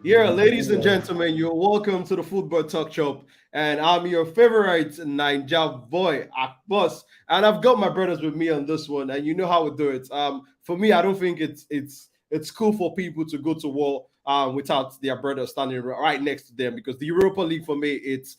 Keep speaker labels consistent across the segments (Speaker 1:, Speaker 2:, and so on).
Speaker 1: Yeah, ladies and gentlemen, you're welcome to the Football Talk Shop, and I'm your favorite Ninja boy, Akbos, and I've got my brothers with me on this one, and you know how we do it. For me, I don't think it's cool for people to go to war without their brother standing right next to them because the Europa League for me it's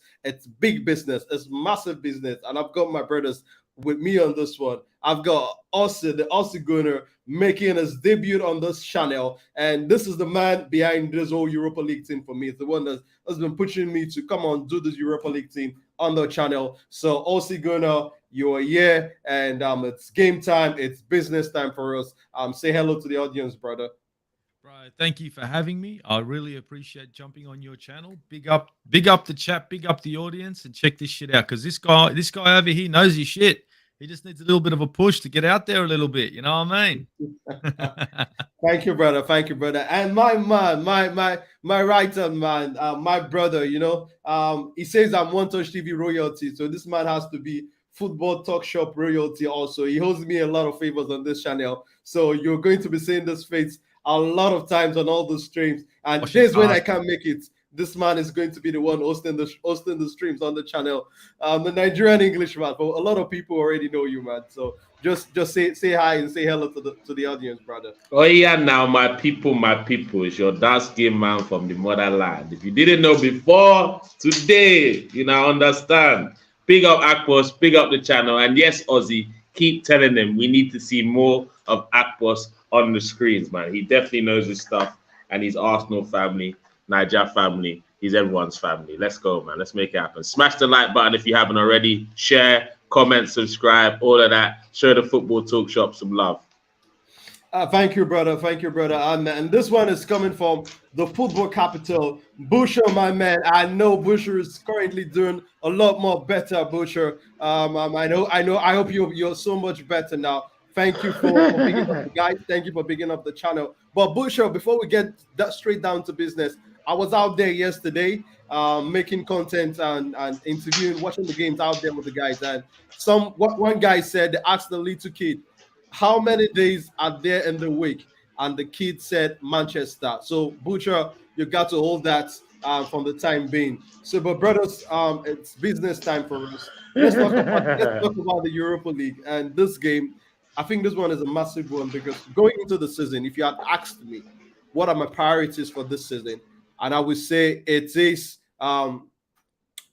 Speaker 1: big business, it's massive business, and I've got my brothers with me on this one. I've got Aussie, the Aussie Gunner, making his debut on this channel. And this is the man behind this whole Europa League thing for me. It's the one that has been pushing me to come on, do this Europa League thing on the channel. So, Aussie Gunner, you are here, and it's game time, it's business time for us. Say hello to the audience, brother.
Speaker 2: Bro, thank you for having me. I really appreciate jumping on your channel. Big up the chat, big up the audience, and check this shit out. Because this guy over here knows his shit. He just needs a little bit of a push to get out there a little bit. You know what I mean?
Speaker 1: Thank you, brother. Thank you, brother. And my man, my right hand man, my brother. He says I'm One Touch TV royalty, so this man has to be Football Talk Shop royalty. Also, he holds me a lot of favors on this channel, so you're going to be seeing this face a lot of times on all the streams. And
Speaker 2: Washing
Speaker 1: days when I
Speaker 2: cars.
Speaker 1: can't make it, this man is going to be the one hosting the streams on the channel. The Nigerian Englishman. But a lot of people already know you, man. So just say hi and say hello to the audience, brother.
Speaker 3: Oh yeah, now my people, it's your dark skin man from the motherland. If you didn't know before, today, you now understand. Big up Aquos, big up the channel, and yes, Ozzy, keep telling them we need to see more of Aquos on the screens, man. He definitely knows his stuff, and he's Arsenal family, Niger family, he's everyone's family. Let's go, man. Let's make it happen. Smash the like button if you haven't already. Share, comment, subscribe, all of that. Show the Football Talk Shop some love.
Speaker 1: Thank you, brother. Thank you, brother. And this one is coming from the football capital, Butcher, my man. I know Butcher is currently doing a lot more better, Butcher. I know. I hope you're so much better now. Thank you for picking up the guys. Thank you for picking up the channel. But Butcher, before we get that straight down to business, I was out there yesterday, making content and interviewing, watching the games out there with the guys. And one guy said, they asked the little kid, how many days are there in the week? And the kid said Manchester. So Butcher, you got to hold that from the time being. So, but brothers, it's business time for us. Let's talk about the Europa League and this game. I think this one is a massive one because going into the season, if you had asked me what are my priorities for this season, and I would say it is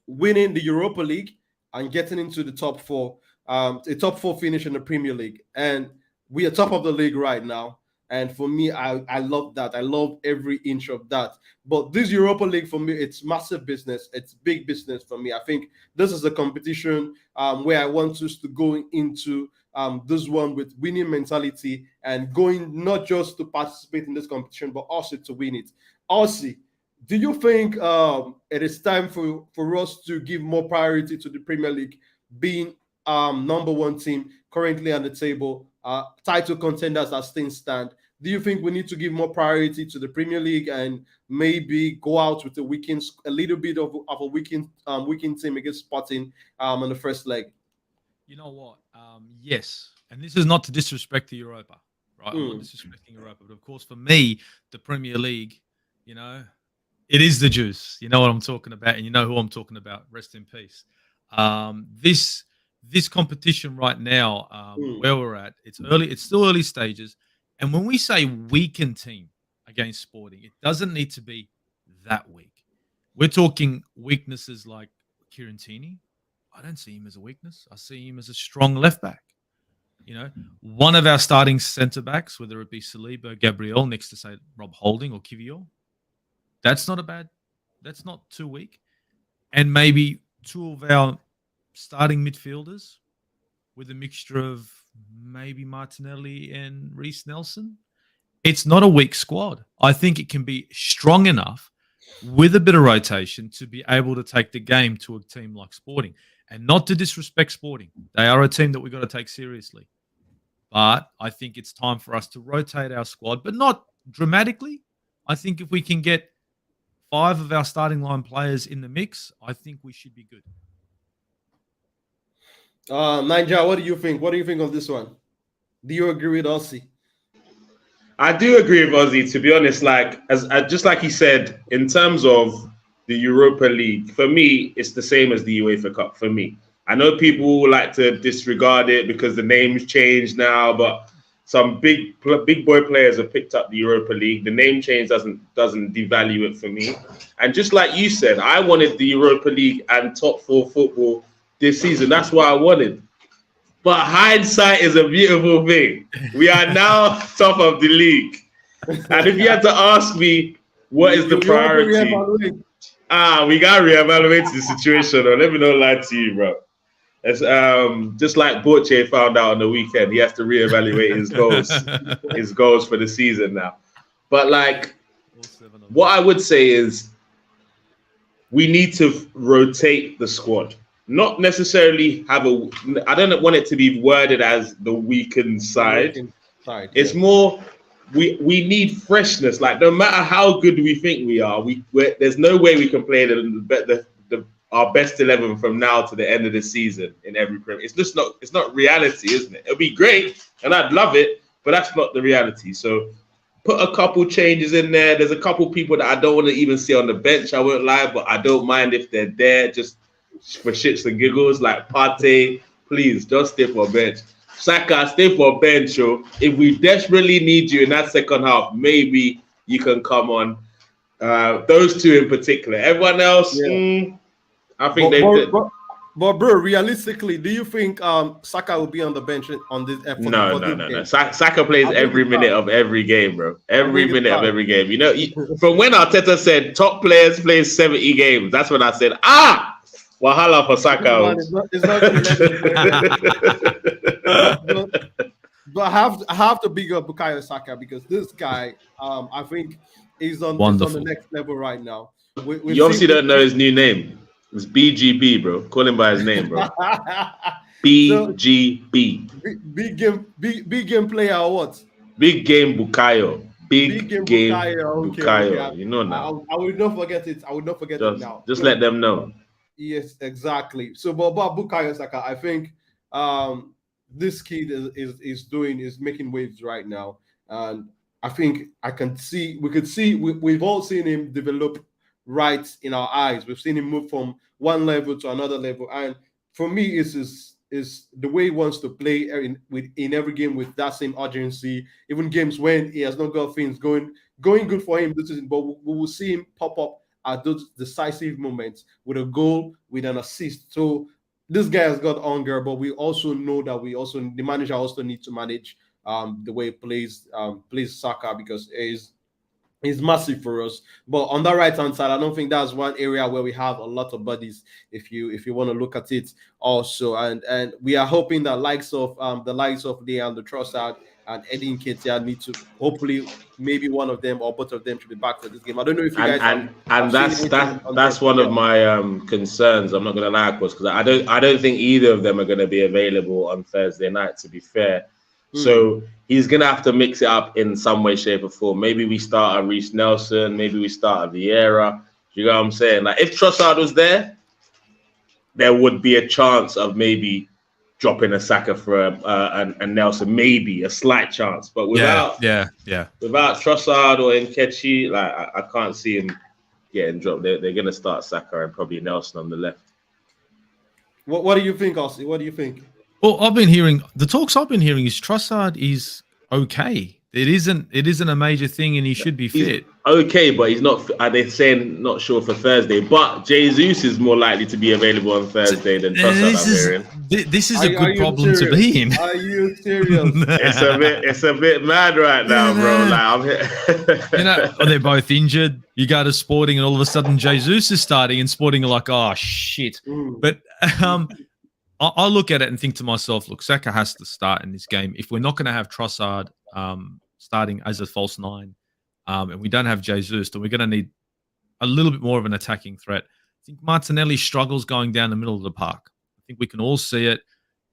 Speaker 1: winning the Europa League and getting into the top four, a top four finish in the Premier League. And we are top of the league right now. And for me, I love that. I love every inch of that. But this Europa League for me, it's massive business. It's big business for me. I think this is a competition where I want us to go into this one with winning mentality and going not just to participate in this competition, but also to win it. Also, do you think it is time for us to give more priority to the Premier League being number one team currently on the table, title contenders as things stand? Do you think we need to give more priority to the Premier League and maybe go out with a little bit of a weekend team against Sporting in the first leg?
Speaker 2: You know what? Yes. And this is not to disrespect the Europa, right? I'm not
Speaker 1: Mm.
Speaker 2: disrespecting Europa. But of course, for me, the Premier League, you know, it is the juice. You know what I'm talking about, and you know who I'm talking about. Rest in peace. This competition right now,
Speaker 1: Mm.
Speaker 2: where we're at, it's early. It's still early stages, and when we say weakened team against Sporting, it doesn't need to be that weak. We're talking weaknesses like Kieran Tierney. I don't see him as a weakness. I see him as a strong left back. You know, one of our starting centre backs, whether it be Saliba, Gabriel, next to say Rob Holding or Kivior, that's not a bad. That's not too weak. And maybe two of our starting midfielders with a mixture of maybe Martinelli and Reece Nelson. It's not a weak squad. I think it can be strong enough with a bit of rotation to be able to take the game to a team like Sporting. And not to disrespect Sporting. They are a team that we've got to take seriously. But I think it's time for us to rotate our squad, but not dramatically. I think if we can get five of our starting line players in the mix, I think we should be good.
Speaker 1: Ninja, what do you think? What do you think of this one? Do you agree with Aussie?
Speaker 3: I do agree with Ozzy, to be honest. Like, as just like he said, in terms of the Europa League, for me, it's the same as the UEFA Cup. For me, I know people like to disregard it because the name's changed now, but some big boy players have picked up the Europa League. The name change doesn't devalue it for me. And just like you said, I wanted the Europa League and top four football this season. That's what I wanted. But hindsight is a beautiful thing. We are now top of the league. And if you had to ask me, what is the priority? We got to reevaluate the situation. Let me not lie to you, bro. It's just like Borche found out on the weekend. He has to reevaluate his goals for the season now. But like, what I would say is we need to rotate the squad. Not necessarily I don't want it to be worded as the weakened side. It's more we need freshness. Like, no matter how good we think we are, there's no way we can play our best 11 from now to the end of the season in every Premier. It's not reality, isn't it? It'll be great and I'd love it, but that's not the reality. So put a couple changes in there. There's a couple people that I don't want to even see on the bench, I won't lie, but I don't mind if they're there just for shits and giggles. Like Partey, please just stay for bench. Saka, stay for bench. If we desperately need you in that second half, maybe you can come on. Those two in particular. Everyone else, I think
Speaker 1: But bro, realistically, do you think Saka will be on the bench on this?
Speaker 3: No. Saka plays every minute of every game, bro. Every minute of every game. You know, from when Arteta said top players play 70 games, that's when I said, Wahala for Saka.
Speaker 1: But I have to big up Bukayo Saka because this guy, I think, is on the next level right now.
Speaker 3: You obviously don't know his new name. It's BGB, bro. Call him by his name, bro. BGB.
Speaker 1: Big game player or what?
Speaker 3: Big game Bukayo. Big game Bukayo. Okay. You know now.
Speaker 1: I will not forget it. I will not forget it now.
Speaker 3: Just let them know.
Speaker 1: Yes, exactly. So, but Bukayo Saka, I think this kid is making waves right now, and I think we've all seen him develop right in our eyes. We've seen him move from one level to another level, and for me, is the way he wants to play in every game with that same urgency. Even games when he has not got things going good for him this season, but we will see him pop up at those decisive moments with a goal, with an assist. So this guy has got hunger, but we also know that the manager also needs to manage the way he plays Saka, because he's massive for us. But on the right hand side, I don't think that's one area where we have a lot of bodies. If you want to look at it also, and we are hoping that the likes of Leandro Trossard and Eddie Nketiah need to, hopefully maybe one of them or both of them should be back for this game. I don't know if you guys
Speaker 3: that's one of my concerns. I'm not going to lie, because I don't think either of them are going to be available on Thursday night, to be fair. So he's going to have to mix it up in some way, shape or form. Maybe we start at Reece Nelson. Maybe we start at Vieira. You know what I'm saying? Like, if Trossard was there would be a chance of maybe dropping a Saka for and Nelson, maybe a slight chance. But without Trossard or Nketiah, like I can't see him getting dropped. They're going to start Saka and probably Nelson on the left.
Speaker 1: What do you think, Aussie? What do you think?
Speaker 2: Well, I've been hearing is Trossard is okay. It isn't a major thing, and he should be fit.
Speaker 3: Okay, but he's not. They're saying not sure for Thursday. But Jesus is more likely to be available on Thursday than Trossard.
Speaker 2: This is a good problem to be in.
Speaker 1: Are you serious?
Speaker 3: It's a bit mad right now, bro. Like,
Speaker 2: they're both injured. You go to Sporting, and all of a sudden Jesus is starting, and Sporting are like, oh shit. But I look at it and think to myself, look, Saka has to start in this game. If we're not going to have Trossard starting as a false nine, and we don't have Jesus, then we're going to need a little bit more of an attacking threat. I think Martinelli struggles going down the middle of the park. I think we can all see it.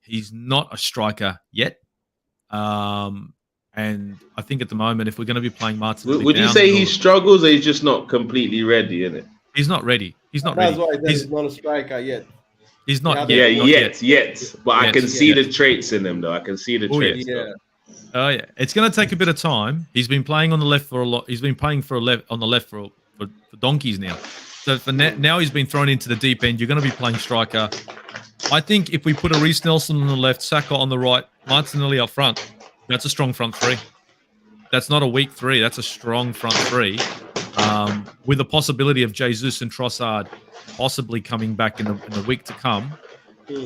Speaker 2: He's not a striker yet. And I think at the moment, if we're going to be playing Martinelli,
Speaker 3: would you say he struggles, or he's just not completely ready, isn't it?
Speaker 2: He's not ready.
Speaker 1: That's why he's not a striker yet.
Speaker 2: He's not
Speaker 3: yet. But I can see the traits in him, though. I can see the traits.
Speaker 2: Oh yeah, it's going to take a bit of time. He's been playing on the left for a lot. He's been playing on the left for donkeys now. So for now he's been thrown into the deep end. You're going to be playing striker. I think if we put a Reece Nelson on the left, Saka on the right, Martinelli up front, that's a strong front three. That's not a weak three. That's a strong front three, with the possibility of Jesus and Trossard possibly coming back in the week to come.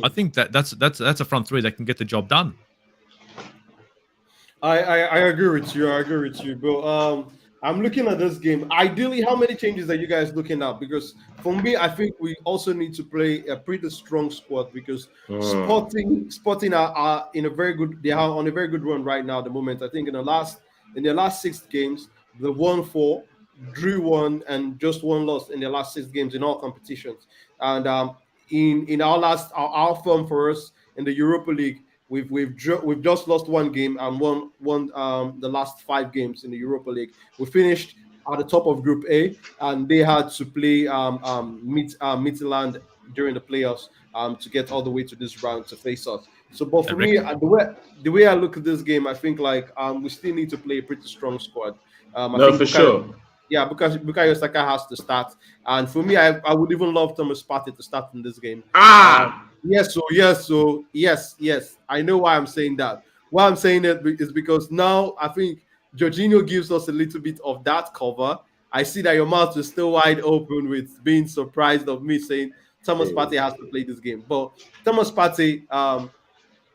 Speaker 2: I think that's a front three that can get the job done.
Speaker 1: I agree with you. I agree with you, but I'm looking at this game. Ideally, how many changes are you guys looking at? Because for me, I think we also need to play a pretty strong squad because Sporting are in a very good. They are on a very good run right now. At the moment, I think in their last 6 games, they won 4, drew 1, and just 1 loss in their last 6 games in all competitions. And in our form for us in the Europa League. We've just lost 1 game and won the last 5 games in the Europa League. We finished at the top of Group A, and they had to play Midtjylland during the playoffs to get all the way to this round to face us. So, but for me, the way I look at this game, I think like we still need to play a pretty strong squad.
Speaker 3: Sure.
Speaker 1: Yeah, because Bukayo Saka has to start, and for me, I would even love Thomas Partey to start in this game. Yes. I know why I'm saying that. Why I'm saying it is because now I think Jorginho gives us a little bit of that cover. I see that your mouth is still wide open with being surprised of me saying Thomas Partey has to play this game. But Thomas Partey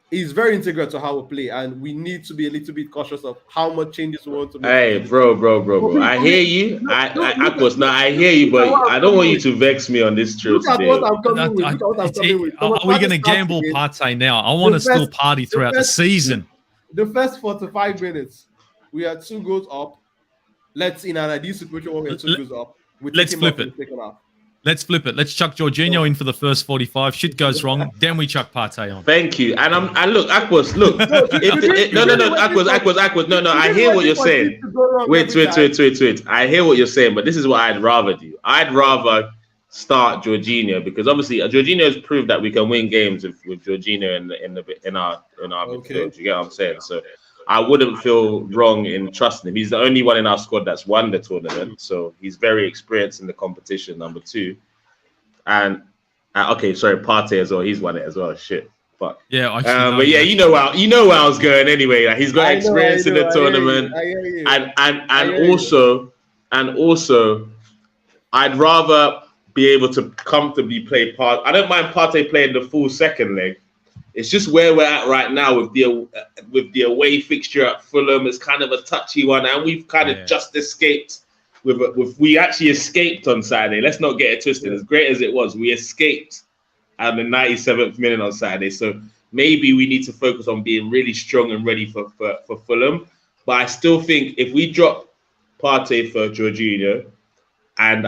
Speaker 1: is very integral to how we play, and we need to be a little bit cautious of how much changes we want to make.
Speaker 3: Hey, bro. I hear you. I hear you, but I don't want you to vex me on this trip today.
Speaker 1: Are
Speaker 2: we going to gamble Partey now? I want to still party throughout the season.
Speaker 1: The first 45 minutes, we are 2 goals up. Let's in an ideal situation where we're 2 goals up.
Speaker 2: Let's flip it. Let's flip it. Let's chuck Jorginho in for the first 45. Shit goes wrong, then we chuck Partey on.
Speaker 3: Thank you. And look, Aquas, look. Aquas. No. I hear what you're saying. Wait. I hear what you're saying, but this is what I'd rather do. I'd rather start Jorginho because obviously Jorginho has proved that we can win games with Jorginho in our midfield. You get what I'm saying? So I wouldn't feel wrong in trusting him. He's the only one in our squad that's won the tournament, so he's very experienced in the competition. Number 2, and Partey as well. He's won it as well. Shit, fuck.
Speaker 2: Yeah,
Speaker 3: but yeah, you know where I was going anyway. Like, he's got experience in the tournament, and also, I'd rather be able to comfortably play Partey. I don't mind Partey playing the full second leg. It's just where we're at right now with the away fixture at Fulham. It's kind of a touchy one, and we've kind of just escaped. We actually escaped on Saturday. Let's not get it twisted. As great as it was, we escaped at the 97th minute on Saturday. So maybe we need to focus on being really strong and ready for Fulham. But I still think if we drop Partey for Jorginho, and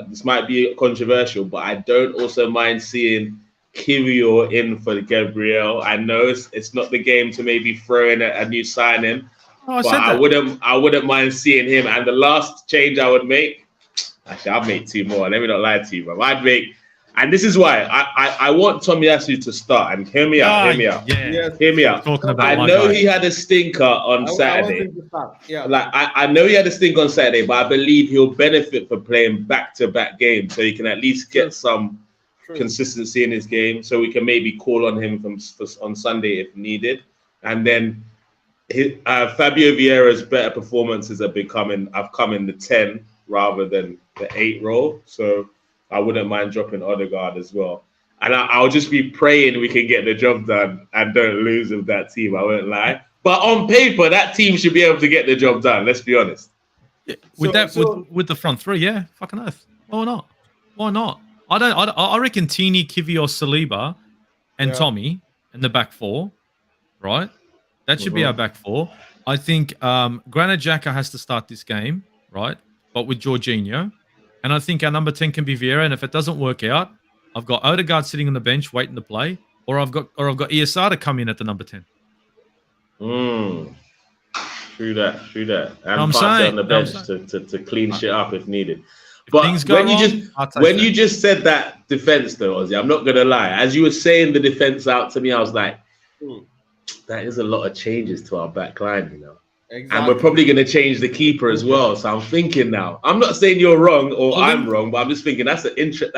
Speaker 3: this might be controversial, but I don't also mind seeing Kiwior in for Gabriel. I know it's not the game to maybe throw in a new signing, but I wouldn't mind seeing him. And the last change I would make, actually, I'll make 2 more. Let me not lie to you, but I'd make, and this is why I want Tomiyasu to start. And hear me out. Hear me out. I know he had a stinker on Saturday. I know he had a stinker on Saturday, but I believe he'll benefit for playing back-to-back games, so he can at least get some consistency in his game, so we can maybe call on him on Sunday if needed. And then Fabio Vieira's better performances have come in the 10 rather than the 8 role, so I wouldn't mind dropping Odegaard as well. And I'll just be praying we can get the job done and don't lose with that team. I won't lie, but on paper that team should be able to get the job done. Let's be honest.
Speaker 2: With the front 3, yeah, fucking earth. Why not? I reckon Tini, Kiwior, Saliba, and Tommy in the back 4, right? That should be our back 4. I think Granit Xhaka has to start this game, right? But with Jorginho, and I think our number 10 can be Vieira. And if it doesn't work out, I've got Odegaard sitting on the bench waiting to play, or I've got Iasada come in at the number 10.
Speaker 3: True that. And Partey on the bench to clean shit up if needed. But when you just said that defense, though, Ozzy, I'm not gonna lie. As you were saying the defense out to me, I was like, That is a lot of changes to our back line, you know.
Speaker 1: Exactly.
Speaker 3: And we're probably going to change the keeper as well. So I'm thinking now. I'm not saying you're wrong or I'm wrong, but I'm just thinking that's an interest.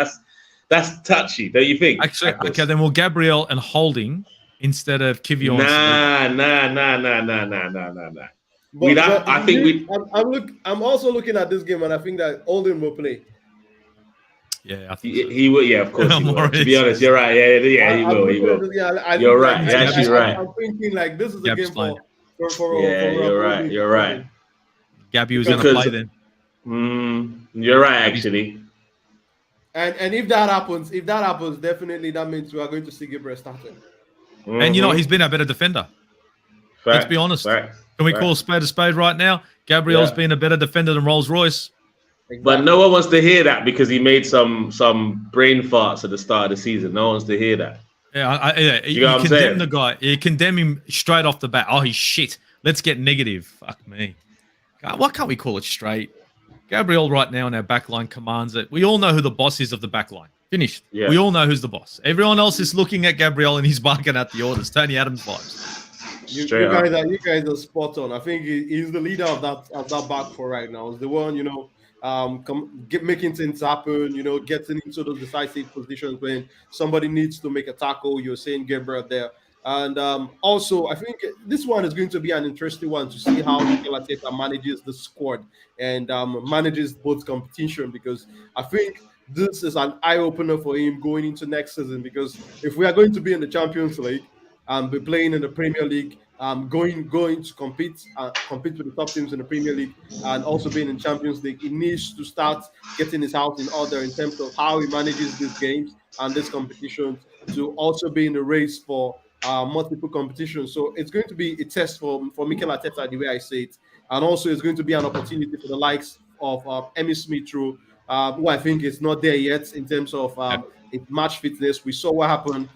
Speaker 3: That's touchy, don't you think?
Speaker 2: Actually, okay, then we'll Gabriel and Holding instead of Kivior.
Speaker 3: Nah.
Speaker 1: I'm also looking at this game, and I think that Olden will play.
Speaker 2: Yeah, I think
Speaker 3: he will. Yeah, of course he will. To be honest, you're right. Yeah, he will. You're right. You're actually right.
Speaker 1: I'm thinking like this is a game for
Speaker 3: you're right. You're right.
Speaker 2: Gabby was going to play then.
Speaker 3: You're right, actually.
Speaker 1: And if that happens, definitely that means we are going to see Gabriel starting.
Speaker 2: And you know, he's been a better defender. Let's be honest. Can we call a spade right now? Gabriel's been a better defender than Rolls Royce.
Speaker 3: Exactly. But no one wants to hear that because he made some brain farts at the start of the season. No one wants to hear that.
Speaker 2: Yeah, you condemn the guy. You condemn him straight off the bat. Oh, he's shit. Let's get negative. Fuck me. Why can't we call it straight? Gabriel right now in our backline commands it. We all know who the boss is of the backline. Finished. Yeah. We all know who's the boss. Everyone else is looking at Gabriel and he's barking at the orders. Tony Adams vibes.
Speaker 1: You guys are spot on. I think he's the leader of that back four right now. He's the one, making things happen, getting into those decisive positions when somebody needs to make a tackle. You're saying Gabriel there. And also, I think this one is going to be an interesting one to see how Mikel Arteta manages the squad and manages both competition, because I think this is an eye-opener for him going into next season, because if we are going to be in the Champions League and be playing in the Premier League, going to compete with the top teams in the Premier League and also being in Champions League, he needs to start getting his house in order in terms of how he manages these games and this competition to also be in the race for multiple competitions. So it's going to be a test for Mikel Arteta, the way I say it. And also it's going to be an opportunity for the likes of Emmy Smith-Rowe, who I think is not there yet in terms of match fitness. We saw what happened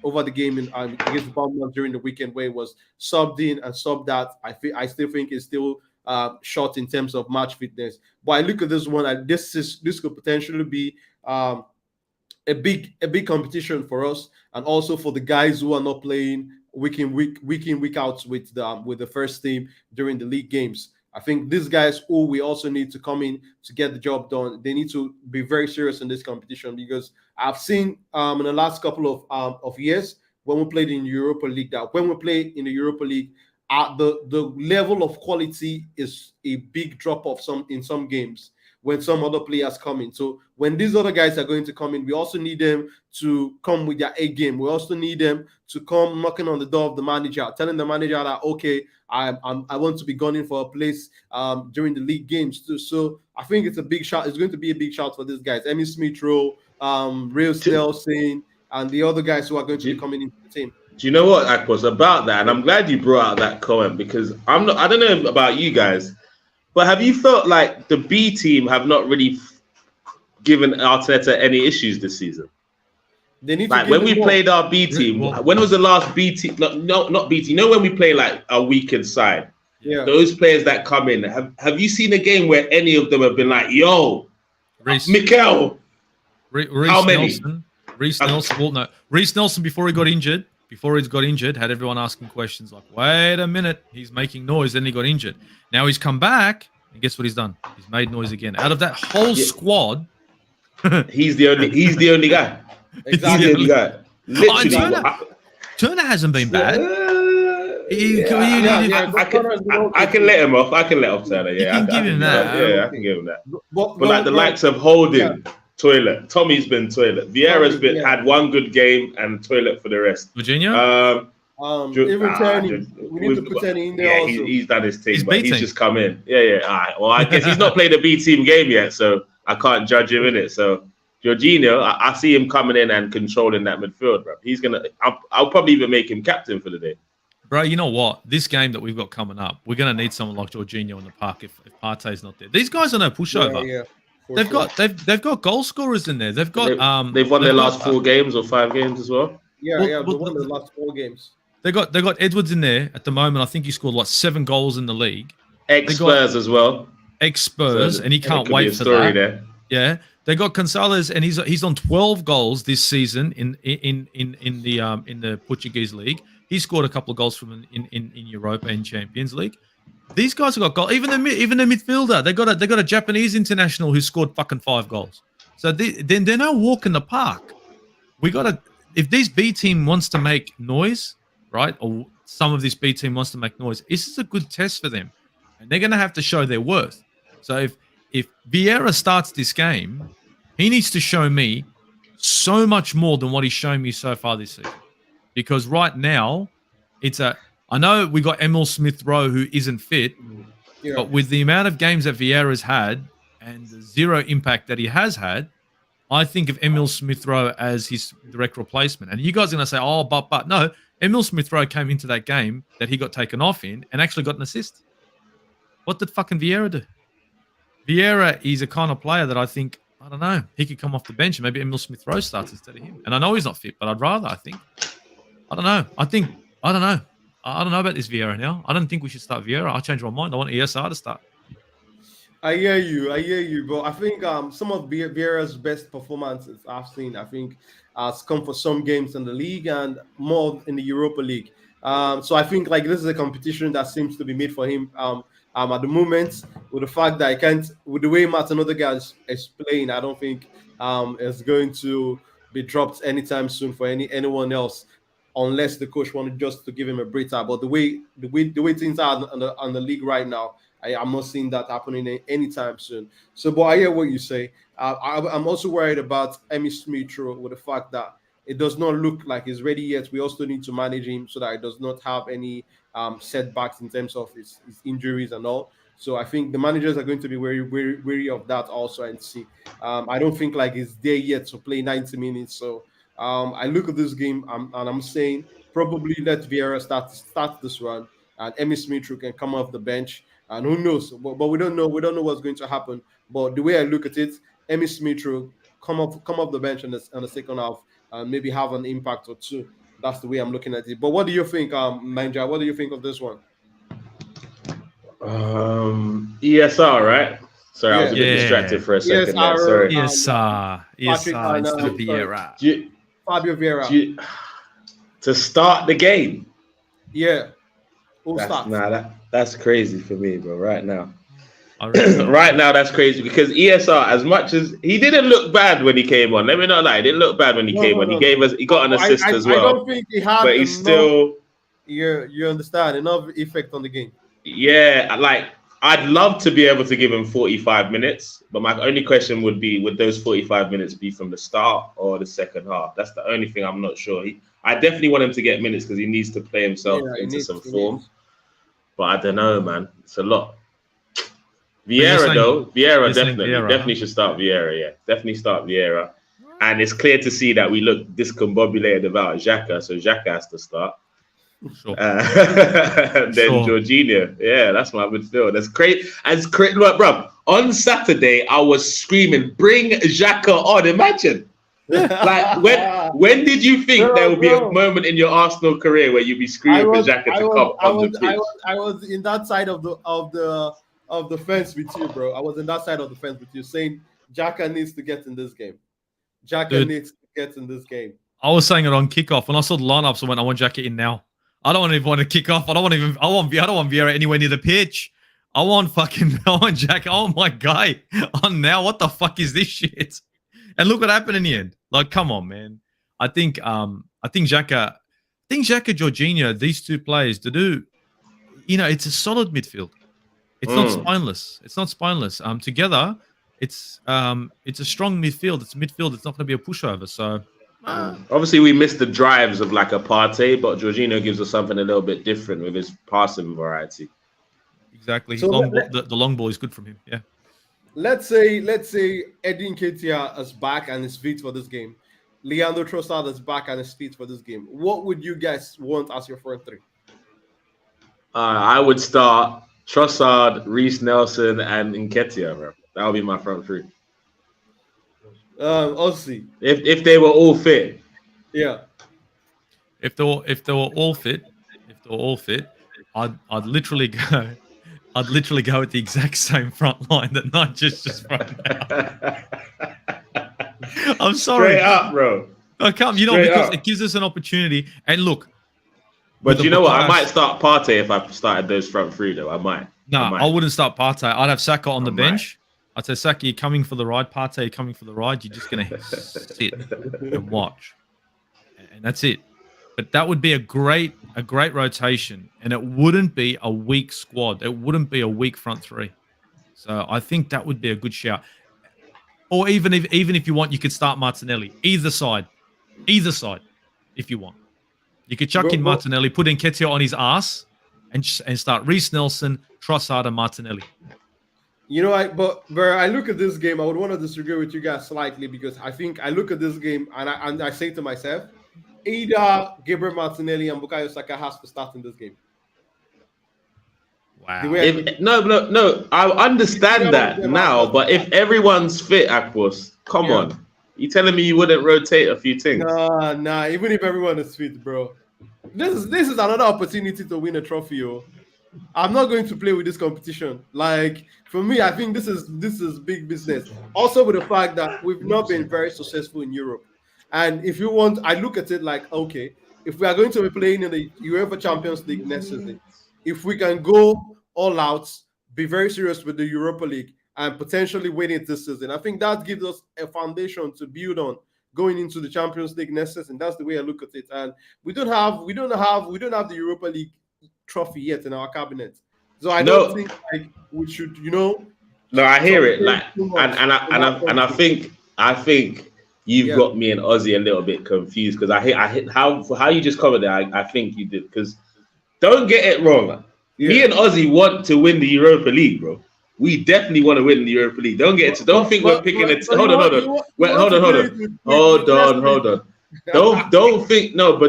Speaker 1: over the game against Bournemouth during the weekend, where it was subbed in and subbed out. I still think it's still short in terms of match fitness. But I look at this one, and this could potentially be a big competition for us, and also for the guys who are not playing week in week out with the first team during the league games. I think these guys who we also need to come in to get the job done, they need to be very serious in this competition, because I've seen in the last couple of years when we played in Europa League, that when we play in the Europa League, the level of quality is a big drop off in some games when some other players come in. So when these other guys are going to come in, we also need them to come with their A game. We also need them to come knocking on the door of the manager, telling the manager that, okay, I want to be gunning for a place during the league games too. So I think it's a big shout. It's going to be a big shout for these guys. Emmy Smith-Rowe, Real Nelson, and the other guys who are going to be coming into the team.
Speaker 3: Do you know what, Akpos, about that? And I'm glad you brought out that comment, because I don't know about you guys, but have you felt like the B team have not really given Arteta any issues this season?
Speaker 1: They need
Speaker 3: like
Speaker 1: to
Speaker 3: when we played our B team. When was the last B team? No, not B team. You know, when we play like a weakened side, those players that come in. Have you seen a game where any of them have been like, "Yo, Mikel"? How many?
Speaker 2: Reece Nelson. Well, no, Reece Nelson before he got injured. Had everyone asking questions like, "Wait a minute, he's making noise." Then he got injured. Now he's come back, and guess what he's done? He's made noise again. Out of that whole squad,
Speaker 3: he's the only guy.
Speaker 1: Exactly.
Speaker 3: He's the only guy. Literally,
Speaker 2: Turner hasn't been bad.
Speaker 3: I can let him off. I can let off Turner. Yeah,
Speaker 2: I can give him that.
Speaker 3: I can give him that. But like the likes of Holding, toilet. Tommy's been toilet. Vieira's had one good game and toilet for the rest.
Speaker 2: Virginia.
Speaker 1: Even Tony, we need to put Tony in there also.
Speaker 3: He's done his thing, but he's just come in. All right. Well, I guess he's not played a B team game yet, so I can't judge him in it. So Jorginho, I see him coming in and controlling that midfield, bro. He's gonna. I'll probably even make him captain for the day.
Speaker 2: Bro, you know what? This game that we've got coming up, we're gonna need someone like Jorginho in the park if Partey's not there. These guys are no pushover. They've got goal scorers in there. They've got
Speaker 3: they've won their last 4 games or 5 games as well.
Speaker 1: They won the last 4 games.
Speaker 2: They got Edwards in there at the moment. I think he scored like 7 goals in the league.
Speaker 3: Ex-Spurs as well.
Speaker 2: Ex-Spurs, and he can't wait for that. There. Yeah, they got Gonzalez, and he's on 12 goals this season in the Portuguese league. He scored a couple of goals from in Europa and Champions League. These guys have got goals. Even the midfielder, they got a Japanese international who scored fucking 5 goals. So then they're no walk in the park. We got to, if this B team wants to make noise, right, or some of this B team wants to make noise, this is a good test for them, and they're going to have to show their worth. So if Vieira starts this game, he needs to show me so much more than what he's shown me so far this season. Because right now, I know we got Emil Smith-Rowe who isn't fit, but with the amount of games that Vieira's had and the zero impact that he has had, I think of Emil Smith-Rowe as his direct replacement. And you guys are going to say, oh, but no, Emil Smith-Rowe came into that game that he got taken off in and actually got an assist. What did fucking Vieira do? Vieira is a kind of player that I think, I don't know, he could come off the bench and maybe Emil Smith-Rowe starts instead of him. And I know he's not fit, but I'd rather, I think. I don't know. I don't know. I don't know about this Vieira now. I don't think we should start Vieira. I'll change my mind. I want ESR to start.
Speaker 1: I hear you, but I think some of Vieira's best performances I've seen, I think, has come for some games in the league and more in the Europa League. So I think like this is a competition that seems to be made for him at the moment. With the fact that I can't, with the way Martinelli is playing, I don't think it's going to be dropped anytime soon for anyone else, unless the coach wanted just to give him a breather. But the way things are on the league right now, I'm not seeing that happening anytime soon. So, but I hear what you say. I'm also worried about Emil Smith-Rowe with the fact that it does not look like he's ready yet. We also need to manage him so that he does not have any setbacks in terms of his injuries and all. So I think the managers are going to be very, very wary of that also and see. I don't think like he's there yet to play 90 minutes. So I look at this game and I'm saying probably let Vieira start this run, and Emil Smith-Rowe can come off the bench. And who knows? But we don't know. We don't know what's going to happen. But the way I look at it, Emil Smith-Rowe come off the bench in the second half and maybe have an impact or two. That's the way I'm looking at it. But what do you think, Manja? What do you think of this one?
Speaker 3: ESR, right? Sorry, I was a bit distracted for a second there. Sorry.
Speaker 2: ESR instead of Vieira.
Speaker 1: Fabio Vieira.
Speaker 3: To start the game.
Speaker 1: Yeah.
Speaker 3: That's crazy for me, bro. Right now. Right now, that's crazy because ESR, as much as he didn't look bad when he came on, let me not lie, he didn't look bad when he came on. He got an assist as well.
Speaker 1: I don't think he had,
Speaker 3: but he's still.
Speaker 1: You understand enough effect on the game.
Speaker 3: Yeah, like I'd love to be able to give him 45 minutes, but my only question would be: would those 45 minutes be from the start or the second half? That's the only thing I'm not sure. I definitely want him to get minutes because he needs to play himself into some form. But I don't know, man. It's a lot. Vieira definitely should start Vieira. Yeah, definitely start Vieira. And it's clear to see that we look discombobulated about Xhaka, so Xhaka has to start.
Speaker 2: Sure.
Speaker 3: Then Jorginho. Yeah, that's my midfield. That's great. Look, bro, on Saturday I was screaming, "Bring Xhaka on!" Imagine. Like when did you think there would be a moment in your Arsenal career where you'd be screaming for Xhaka to come on the pitch?
Speaker 1: I was in that side of the fence with you, bro. I was in that side of the fence with you, saying Xhaka needs to get in this game. Xhaka needs to get in this game.
Speaker 2: I was saying it on kickoff when I saw the lineups. I want Xhaka in now. I don't even want to kick off. I don't want Vieira anywhere near the pitch. I want Xhaka. I want my guy on now. What the fuck is this shit? And look what happened in the end. Like, come on, man. I think Xhaka, Jorginho, these two players to do, it's a solid midfield. It's not spineless. It's not spineless. Together, it's a strong midfield. It's a midfield. It's not going to be a pushover. So,
Speaker 3: obviously, we missed the drives of like a Partey, but Jorginho gives us something a little bit different with his passing variety.
Speaker 2: Exactly. So the long ball is good from him. Yeah.
Speaker 1: Let's say Edin Ketia is back and is fit for this game. Leandro Trossard is back and is fit for this game. What would you guys want as your front three?
Speaker 3: I would start Trossard, Reece Nelson, and Nketiah, bro. That would be my front three.
Speaker 1: Aussie.
Speaker 3: If they were all fit.
Speaker 1: Yeah.
Speaker 2: If they were all fit, I'd literally go. I'd literally go with the exact same front line that not just front now. I'm sorry.
Speaker 3: Straight up, bro.
Speaker 2: I can't, because it gives us an opportunity. And look,
Speaker 3: But
Speaker 2: with
Speaker 3: you know what? I
Speaker 2: Bukayo.
Speaker 3: might start Partey if I started those front three, though. I might.
Speaker 2: No, I wouldn't start Partey. I'd have Saka on the
Speaker 3: might.
Speaker 2: bench. I'd say, Saka, you're coming for the ride. Partey, you're coming for the ride. You're just going to sit and watch. And that's it. But that would be a great rotation. And it wouldn't be a weak squad. It wouldn't be a weak front three. So I think that would be a good shout. Or even if you want, you could start Martinelli. Either side, if you want. You could chuck in Martinelli, put Nketiah on his ass, and start Reece Nelson, Trossard, and Martinelli.
Speaker 1: You know, but where I look at this game, I would want to disagree with you guys slightly, because I think I look at this game and I say to myself, either Gabriel Martinelli and Bukayo Saka has to start in this game.
Speaker 2: Wow.
Speaker 3: No. I understand that now, but if everyone's fit, Akpos, come on. You telling me you wouldn't rotate a few things?
Speaker 1: Nah. Even if everyone is fit, bro. This is another opportunity to win a trophy. I'm not going to play with this competition. Like, for me, I think this is big business. Also, with the fact that we've not been very successful in Europe. And if you want, I look at it like, okay, if we are going to be playing in the UEFA Champions League next season, if we can go all out, be very serious with the Europa League, and potentially win it this season, I think that gives us a foundation to build on going into the Champions League next season. That's the way I look at it. And we don't have the Europa League trophy yet in our cabinet. So I don't think like we should,
Speaker 3: No, I hear it. Like, and I think you've got me and Ozzy a little bit confused, because I hit how you just covered it. I think you did, because don't get it wrong. Me and Ozzy want to win the Europa League, bro. We definitely want to win the Europa League. Don't get it. Don't think we're picking it. Hold on.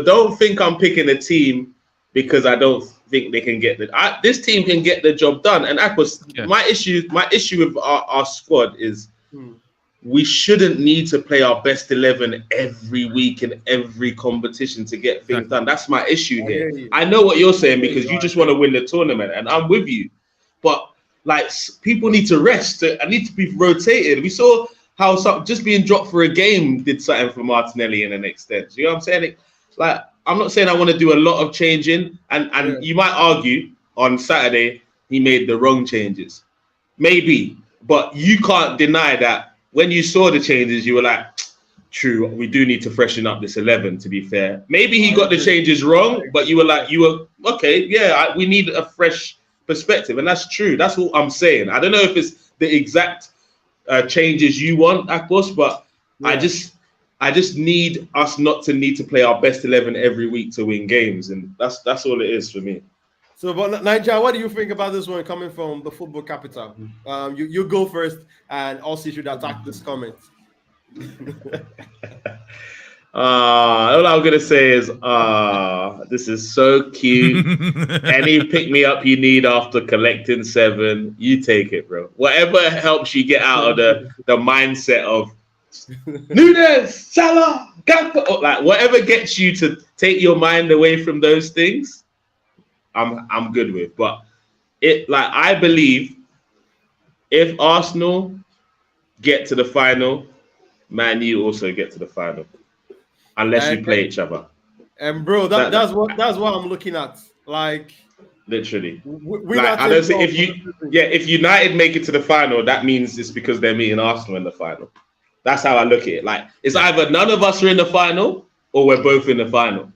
Speaker 3: Don't think I'm picking a team because I don't think they can get this team can get the job done. And my issue with our squad is we shouldn't need to play our best 11 every week in every competition to get things done. That's my issue here. I know what you're saying, because you just want to win the tournament, and I'm with you. But like, people need to rest. I need to be rotated. We saw how just being dropped for a game did something for Martinelli in an extent. You know what I'm saying? Like, I'm not saying I want to do a lot of changing, and you might argue on Saturday he made the wrong changes. Maybe, but you can't deny that when you saw the changes, you were like, true, we do need to freshen up this 11, to be fair. Maybe he got the changes wrong, but you were okay, we need a fresh perspective. And that's true. That's what I'm saying. I don't know if it's the exact changes you want, Akbos, but I just need us not to need to play our best 11 every week to win games. And that's all it is for me.
Speaker 1: So, but Nigel, what do you think about this one coming from the football capital? You go first, and also should attack this comment.
Speaker 3: All I'm gonna say is, this is so cute. Any pick me up you need after collecting 7, you take it, bro. Whatever helps you get out of the mindset of Nunes, Salah, Gakpo, like whatever gets you to take your mind away from those things, I'm good with. But I believe if Arsenal get to the final, Man U also get to the final, unless we play each other.
Speaker 1: And bro, that's what I'm looking at. Like,
Speaker 3: literally, I don't say if United make it to the final, that means it's because they're meeting Arsenal in the final. That's how I look at it. Like, it's either none of us are in the final or we're both in the final.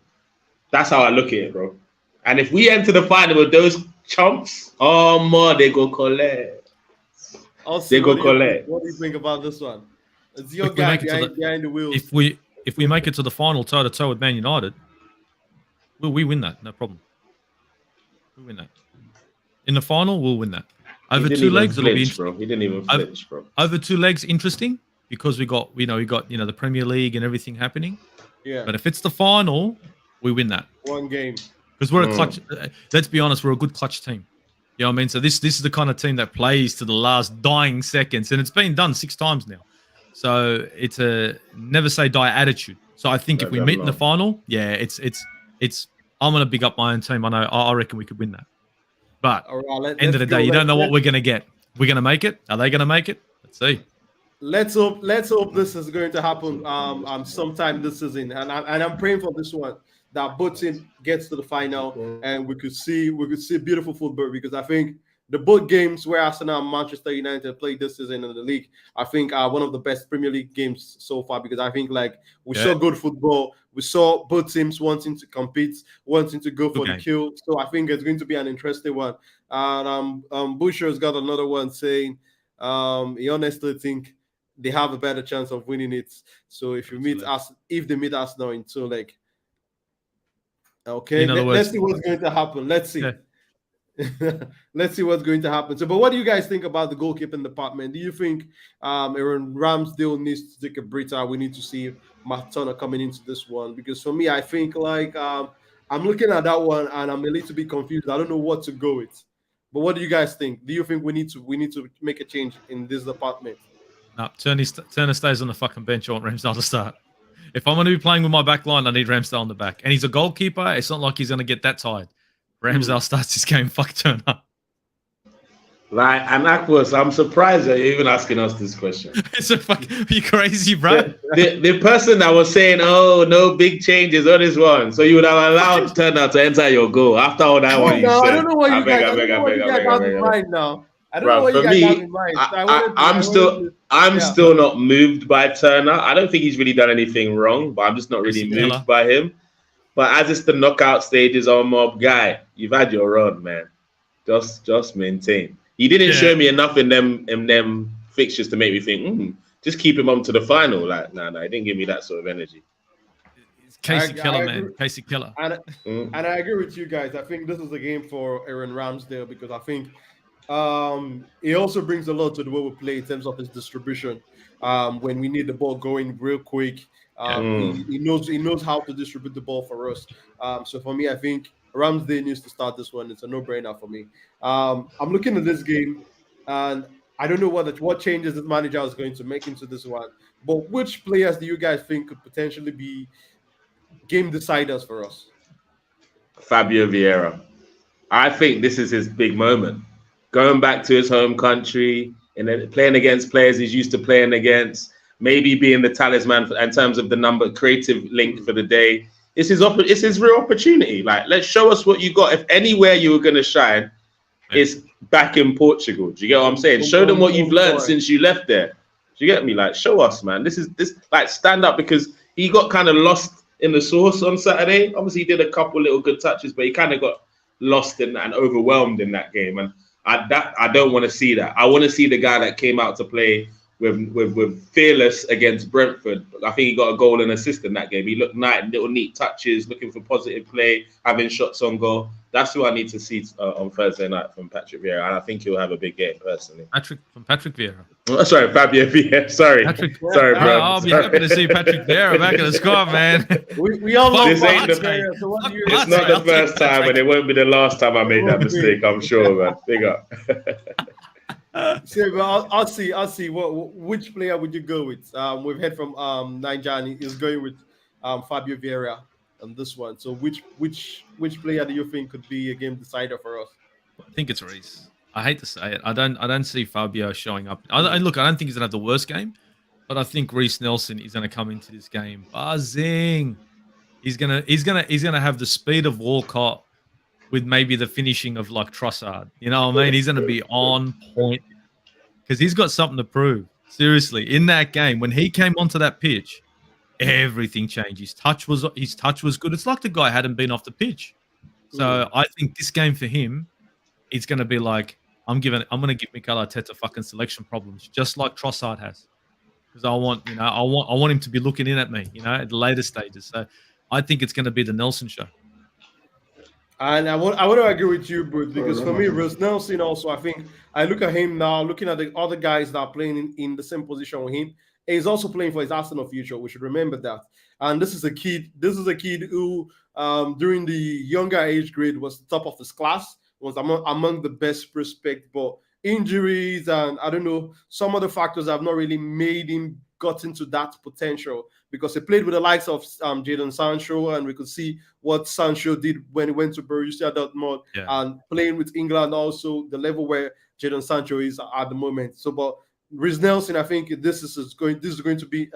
Speaker 3: That's how I look at it, bro. And if we enter the final with those chumps, they go collect.
Speaker 1: Also, what do you think about this one? It's your guy behind the wheels.
Speaker 2: If we make it to the final toe to toe with Man United, we win that, no problem. We win that. In the final, we'll win that. Over 2 legs, it'll be interesting.
Speaker 3: He didn't even flinch, bro.
Speaker 2: Over 2 legs, interesting, because we got the Premier League and everything happening.
Speaker 1: Yeah.
Speaker 2: But if it's the final, we win that.
Speaker 1: One game.
Speaker 2: Because we're a clutch. Let's be honest, we're a good clutch team. You know what I mean? So this is the kind of team that plays to the last dying seconds, and it's been done 6 times now. So it's a never say die attitude. So I think if we meet in the final, it's I'm gonna big up my own team. I reckon we could win that. But end of the day, you don't know what we're gonna get. We're gonna make it. Are they gonna make it? Let's see.
Speaker 1: Let's hope this is going to happen sometime this season, and I'm praying for this one. that both team gets to the final, and we could see beautiful football, because I think the both games where Arsenal and Manchester United played this season in the league, I think are one of the best Premier League games so far, because I think like we saw good football. We saw both teams wanting to compete, wanting to go for the kill. So I think it's going to be an interesting one. And Busher's got another one saying he honestly think they have a better chance of winning it. So if they meet us now in two leg. Okay, let's see what's going to happen. Let's see. Yeah. Let's see what's going to happen. So, but what do you guys think about the goalkeeping department? Do you think Aaron Ramsdale needs to take a breather? We need to see Matt Turner coming into this one, because for me, I think like I'm looking at that one and I'm a little bit confused. I don't know what to go with. But what do you guys think? Do you think we need to make a change in this department?
Speaker 2: No, Turner stays on the fucking bench. I want Ramsdale to start. If I'm going to be playing with my back line, I need Ramsdale on the back. And he's a goalkeeper. It's not like he's going to get that tired. Ramsdale starts his game. Fuck Turner.
Speaker 3: Like, and Aquas, I'm surprised that you're even asking us this question.
Speaker 2: It's a fuck. Are you crazy, bro?
Speaker 3: The person that was saying, "Oh, no big changes on this one," so you would have allowed Turner to enter your goal after all that one.
Speaker 1: I don't know what you guys have in mind now. I don't know what you guys have in mind.
Speaker 3: I'm still not moved by Turner. I don't think he's really done anything wrong, but I'm just not really moved by him. But as it's the knockout stages, on mob guy, you've had your run, man. Just maintain. He didn't show me enough in them fixtures to make me think, just keep him on to the final. Like, nah, he didn't give me that sort of energy.
Speaker 2: It's Casey Keller, man. Casey Keller.
Speaker 1: And I agree with you guys. I think this is a game for Aaron Ramsdale, because I think he also brings a lot to the way we play in terms of his distribution. When we need the ball going real quick, he knows how to distribute the ball for us. So for me, I think Ramsdale needs to start this one. It's a no-brainer for me. I'm looking at this game, and I don't know what changes the manager is going to make into this one. But which players do you guys think could potentially be game deciders for us?
Speaker 3: Fabio Vieira. I think this is his big moment. Going back to his home country and then playing against players he's used to playing against, maybe being the talisman in terms of the creative link for the day. It's his real opportunity. Like, let's show us what you got. If anywhere you were going to shine, it's back in Portugal. Do you get what I'm saying? Show them what you've learned since you left there. Do you get me? Like, show us, man. This like stand up, because he got kind of lost in the sauce on Saturday. Obviously, he did a couple little good touches, but he kind of got lost and overwhelmed in that game. And I don't want to see that. I want to see the guy that came out to play with fearless against Brentford. I think he got a goal and assist in that game. He looked little neat touches, looking for positive play, having shots on goal. That's who I need to see on Thursday night from Patrick Vieira, and I think he'll have a big game personally.
Speaker 2: Patrick Vieira.
Speaker 3: Oh, sorry, Fabio Vieira. Sorry, bro.
Speaker 2: I'll be happy to see Patrick Vieira back in the squad, man.
Speaker 1: We all know
Speaker 3: it's not the first time, and it won't be the last time I made that mistake. I'm sure, man. Big up.
Speaker 1: I'll see. Which player would you go with? We've heard from Nigel is going with Fabio Vieira on this one. So which player do you think could be a game decider for us?
Speaker 2: I think it's Reece. I hate to say it. I don't see Fabio showing up. I don't think he's gonna have the worst game, but I think Reece Nelson is gonna come into this game buzzing. He's gonna have the speed of Walcott, with maybe the finishing of like Trossard. You know what I mean? He's going to be on point because he's got something to prove. Seriously, in that game, when he came onto that pitch, everything changed. His touch was good. It's like the guy hadn't been off the pitch. So I think this game for him, it's going to be like, I'm going to give Mikel Arteta fucking selection problems, just like Trossard has. Because I want him to be looking in at me, at the later stages. So I think it's going to be the Nelson show.
Speaker 1: And I want to agree with you, Bruce, because for me, Reece Nelson also, I think I look at him now, looking at the other guys that are playing in the same position with him. He's also playing for his Arsenal future. We should remember that. And this is a kid who, during the younger age grade, was top of his class, was among the best prospects. But injuries and I don't know, some other factors have not really made him got into that potential, because he played with the likes of Jadon Sancho, and we could see what Sancho did when he went to Borussia Dortmund, and playing with England also, the level where Jadon Sancho is at the moment. So, but Reece Nelson, I think this is going to be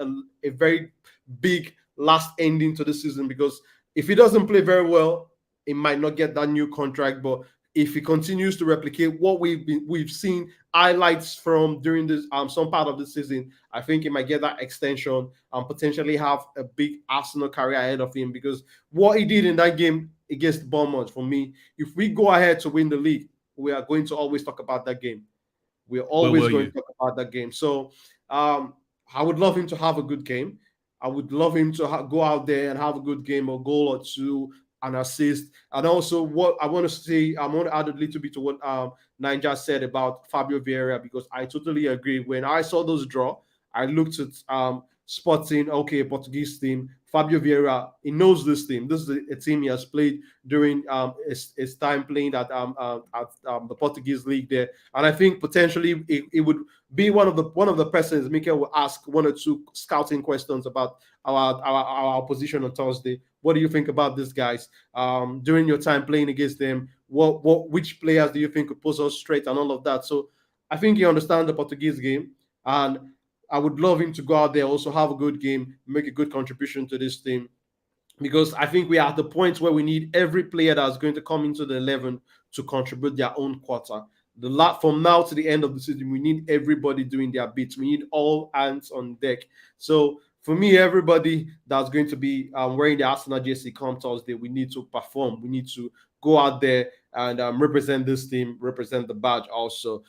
Speaker 1: a very big last ending to the season, because If he doesn't play very well, he might not get that new contract. But if he continues to replicate what we've seen highlights from during this some part of the season, I think he might get that extension and potentially have a big Arsenal career ahead of him. Because what he did in that game against Bournemouth, for me, if we go ahead to win the league, we are going to always talk about that game. We're always going to talk about that game. So I would love him to have a good game. I would love him to go out there and have a good game, a goal or two, an assist. And also, what I want to say, I want to add a little bit to what Ninja said about Fabio Vieira, because I totally agree. When I saw those draw, I looked at Sporting, okay, Portuguese team. Fabio Vieira, he knows this team. This is a team he has played during his time playing at the Portuguese league there, and I think potentially it would be one of the persons Mikel will ask one or two scouting questions about our position on Thursday. What do you think about these guys during your time playing against them? Which players do you think could pose us straight and all of that? So I think he understands the Portuguese game, and I would love him to go out there, also have a good game, make a good contribution to this team, because I think we are at the point where we need every player that's going to come into the 11 to contribute their own quarter. From now to the end of the season, we need everybody doing their bits. We need all hands on deck. So for me, everybody that's going to be wearing the Arsenal jersey come Thursday, we need to perform. We need to go out there and represent this team, represent the badge also.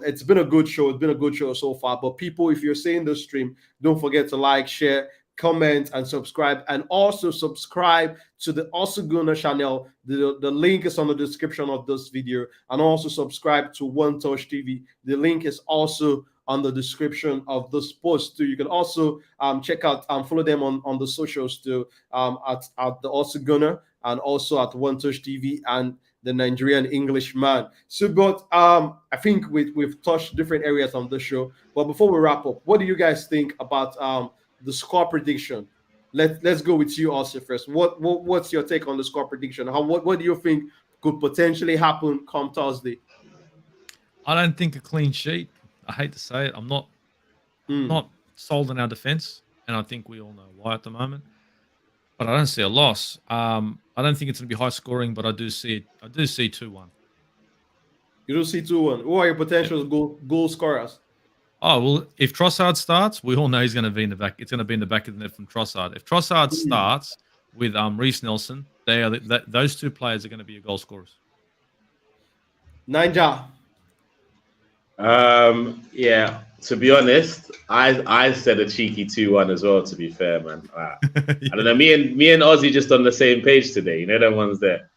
Speaker 1: It's been a good show. It's been a good show so far. But people, if you're seeing the stream, don't forget to like, share, comment, and subscribe. And also subscribe to the Osuguna channel. The link is on the description of this video. And also subscribe to One Touch TV. The link is also on the description of this post too. You can also check out and follow them on the socials too, at the Osuguna and also at One Touch TV and the Nigerian Englishman. So, but I think we've touched different areas on the show. But before we wrap up, what do you guys think about the score prediction? Let's go with you, also first. What's your take on the score prediction? What do you think could potentially happen come Thursday?
Speaker 2: I don't think a clean sheet. I hate to say it. I'm not sold on our defense, and I think we all know why at the moment. But I don't see a loss. I don't think it's going to be high scoring, but I do see it. I do see 2-1.
Speaker 1: You do see 2-1. Who are your potential goal scorers?
Speaker 2: Oh, well, if Trossard starts, we all know he's going to be in the back. It's going to be in the back of the net from Trossard. If Trossard starts with Reece Nelson, those two players are going to be your goal scorers.
Speaker 1: Ninja.
Speaker 3: Yeah, to be honest, I said a cheeky 2-1 as well, to be fair, man. I don't know, me and Ozzy just on the same page today, you know, them ones there.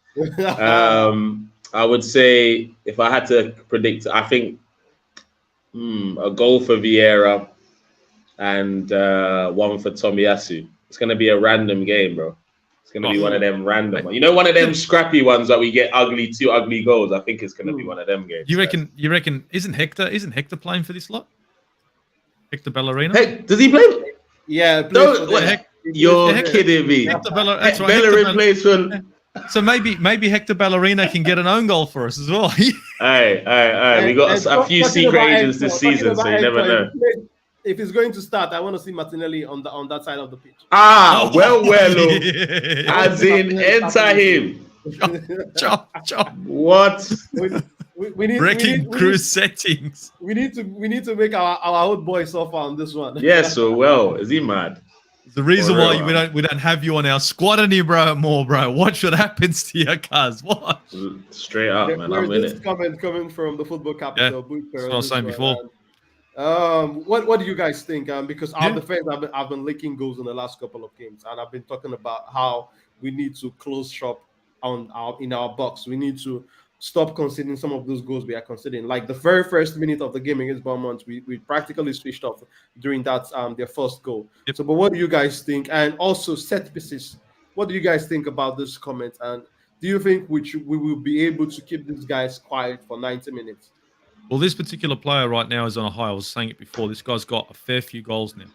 Speaker 3: I would say, if I had to predict, I think a goal for Vieira and one for Tomiyasu. It's going to be a random game, bro. It's going to be one of them random ones. You know, one of them scrappy ones that we get two ugly goals. I think it's going to be one of them games.
Speaker 2: You reckon isn't Hector playing for this lot? Hector Bellerina?
Speaker 3: Hey, does he play?
Speaker 1: Yeah,
Speaker 3: you're kidding me. Bellerin plays for.
Speaker 2: So maybe Hector Ballerina can get an own goal for us as well.
Speaker 3: Hey. We got a few secret agents this season, so you never know.
Speaker 1: If he's going to start, I want to see Martinelli on that side of the pitch.
Speaker 3: Well, as in enter him.
Speaker 2: Chop.
Speaker 3: What?
Speaker 1: We need
Speaker 2: crew settings.
Speaker 1: We need to make our old boy suffer on this one.
Speaker 3: Yes, so well, is he mad?
Speaker 2: The reason why we don't have you on our squad anymore, bro. Watch what happens to your cuz. Watch.
Speaker 3: Straight up, man. I'm in it.
Speaker 1: Comment coming from the football capital.
Speaker 2: Yeah, that's what I was saying before.
Speaker 1: What do you guys think? Because our defense have been leaking goals in the last couple of games, and I've been talking about how we need to close shop in our box. We need to stop conceding some of those goals we are conceding. Like the very first minute of the game against Bournemouth, we practically switched off during that their first goal.
Speaker 2: Yep.
Speaker 1: So, but what do you guys think? And also set pieces. What do you guys think about this comment? And do you think we will be able to keep these guys quiet for 90 minutes?
Speaker 2: Well, this particular player right now is on a high. I was saying it before. This guy's got a fair few goals now.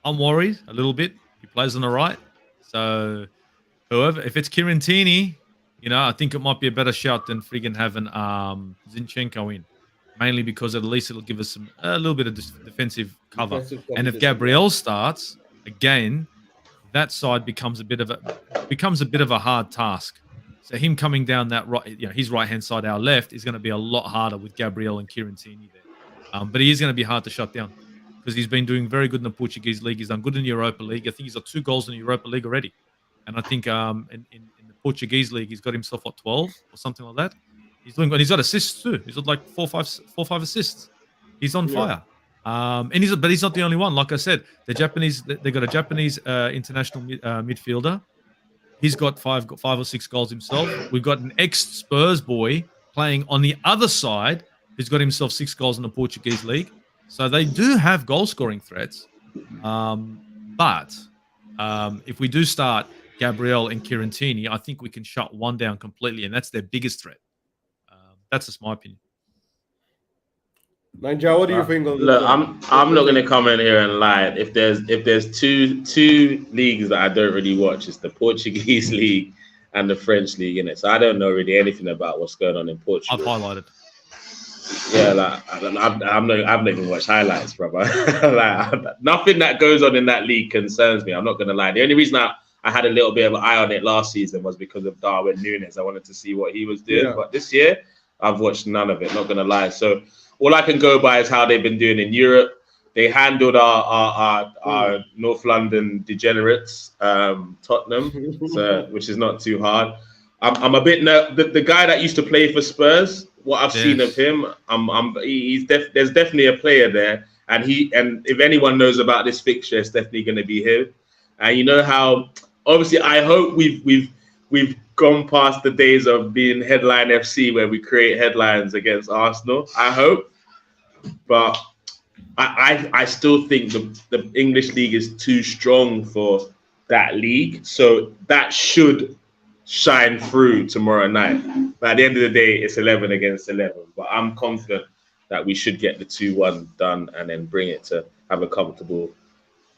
Speaker 2: I'm worried a little bit. He plays on the right. So, if it's Kirintini, I think it might be a better shout than friggin' having Zinchenko in. Mainly because at least it'll give us a little bit of defensive cover. And if Gabriel starts, again, that side becomes a bit of a hard task. So him coming down that right, his right hand side, our left, is going to be a lot harder with Gabriel and Kieran-Tierney there. But he is going to be hard to shut down because he's been doing very good in the Portuguese league. He's done good in the Europa League. I think he's got 2 goals in the Europa League already. And I think in the Portuguese league, he's got himself 12 or something like that. He's doing good. He's got assists too. He's got like 4 or 5 assists. He's on fire. But he's not the only one. Like I said, they got a Japanese international midfielder. He's got 5 or 6 goals himself. We've got an ex-Spurs boy playing on the other side who's got himself 6 goals in the Portuguese league. So they do have goal-scoring threats. But if we do start Gabriel and Kieran-Tierney, I think we can shut one down completely, and that's their biggest threat. That's just my opinion.
Speaker 1: Ninja, what do you think?
Speaker 3: Look, I'm not going to come in here and lie. If there's two leagues that I don't really watch, it's the Portuguese league and the French league, innit? So I don't know really anything about what's going on in Portugal.
Speaker 2: I've highlighted.
Speaker 3: Yeah, like I've not even watched highlights, brother. Like, nothing that goes on in that league concerns me. I'm not going to lie. The only reason I had a little bit of an eye on it last season was because of Darwin Núñez. I wanted to see what he was doing, but this year I've watched none of it. Not going to lie. So all I can go by is how they've been doing in Europe. They handled our North London degenerates, Tottenham, which is not too hard. I'm a bit the guy that used to play for Spurs. What I've seen of him, there's definitely a player there, and if anyone knows about this fixture, it's definitely going to be him. And you know how, obviously, I hope we've gone past the days of being headline FC where we create headlines against Arsenal. I hope, but I still think the English league is too strong for that league, so that should shine through tomorrow night. But at the end of the day, it's 11 against 11. But I'm confident that we should get the 2-1 done and then bring it to have a comfortable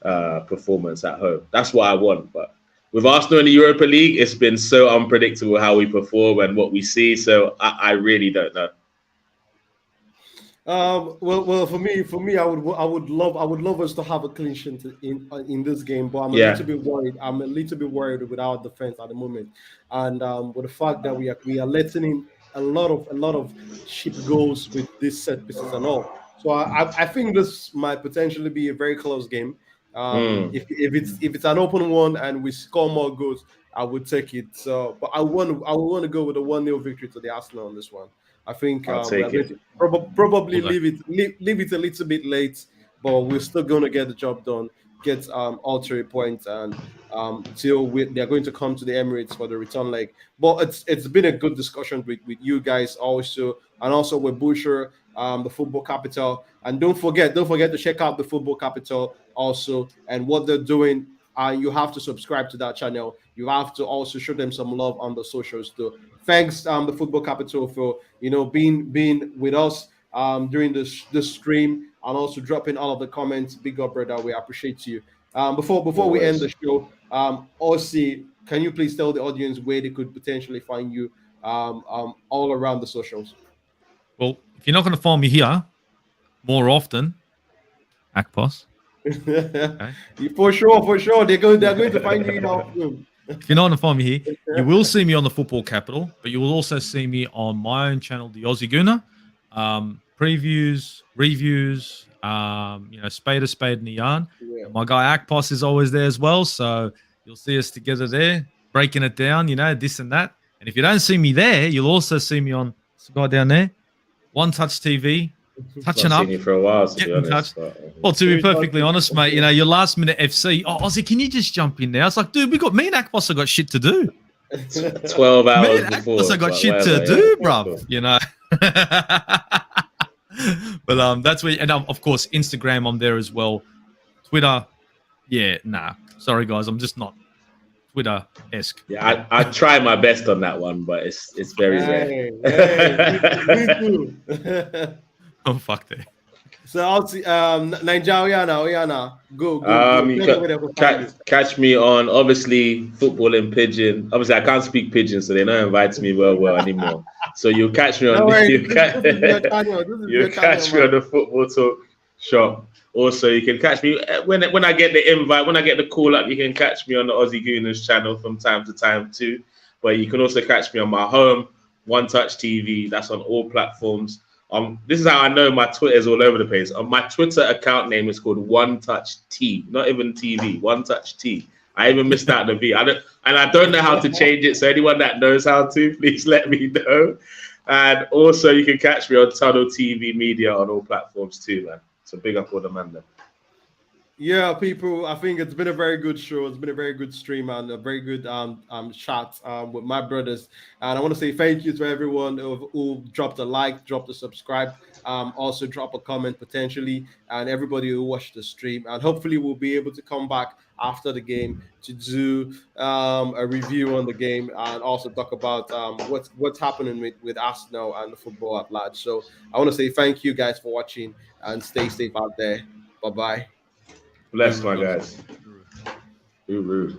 Speaker 3: performance at home. That's what I want. But with Arsenal in the Europa League, it's been so unpredictable how we perform and what we see. So I really don't know.
Speaker 1: Well, for me, I would love us to have a clean sheet in this game, but I'm a little bit worried. I'm a little bit worried with our defense at the moment, and with the fact that we are letting in a lot of cheap goals with these set pieces and all. So I think this might potentially be a very close game. If it's an open one and we score more goals, I would take it. So, but I want to go with a 1-0 victory to the Arsenal on this one. I think we're going to probably leave it a little bit late, but we're still going to get the job done, get all 3 points, and till they're going to come to the Emirates for the return leg. But it's been a good discussion with you guys also, and also with Busher, the football capital. And don't forget to check out the football capital also and what they're doing. You have to subscribe to that channel. You have to also show them some love on the socials too. Thanks, the Football Capital, for being with us during this stream and also dropping all of the comments. Big up, brother. We appreciate you. Before we end the show, Ossie, can you please tell the audience where they could potentially find you all around the socials?
Speaker 2: Well, if you're not going to find me here more often, Akpos. Okay.
Speaker 1: For sure. They're going to find you in our room.
Speaker 2: If you're not going to find me here, you will see me on the Football Capital, but you will also see me on my own channel, the Aussie Gooner. Previews, reviews, spade in the yarn. Yeah. My guy Akpos is always there as well, so you'll see us together there, breaking it down, this and that. And if you don't see me there, you'll also see me on this guy down there, One Touch TV. Touching up,
Speaker 3: for a while, to be honest.
Speaker 2: Well, to be perfectly honest, mate, your last minute FC. Oh, Ozzy, can you just jump in now? It's like, dude, me and Akpos have got shit to do.
Speaker 3: 12 hours
Speaker 2: me and
Speaker 3: before.
Speaker 2: Akpos have got shit to do, bruv. But that's where, and of course, Instagram, I'm there as well. Twitter, sorry guys, I'm just not Twitter-esque.
Speaker 3: Yeah, I try my best on that one, but it's very rare.
Speaker 1: Me too.
Speaker 2: Oh, fuck that.
Speaker 1: So I'll see Oyana. Go.
Speaker 3: You catch me on, obviously, Football in Pidgin. Obviously, I can't speak Pidgin, so they don't invite me well anymore. So you'll catch me on
Speaker 1: you catch
Speaker 3: me on the Football Talk shop. Also, you can catch me when I get the invite, when I get the call up. You can catch me on the Aussie Gooners channel from time to time too. But you can also catch me on my home, One Touch TV. That's on all platforms. This is how I know my Twitter is all over the place. My Twitter account name is called One Touch T, not even TV. One Touch T. I even missed out the V. I don't know how to change it. So anyone that knows how to, please let me know. And also, you can catch me on Tunnel TV Media on all platforms too, man. So big up all the man there.
Speaker 1: Yeah, people, I think it's been a very good show. It's been a very good stream and a very good chat with my brothers. And I want to say thank you to everyone who dropped a like, dropped a subscribe, also drop a comment potentially, and everybody who watched the stream. And hopefully we'll be able to come back after the game to do a review on the game and also talk about what's happening with Arsenal and the football at large. So I want to say thank you guys for watching and stay safe out there. Bye-bye.
Speaker 3: Bless my guys. Uru.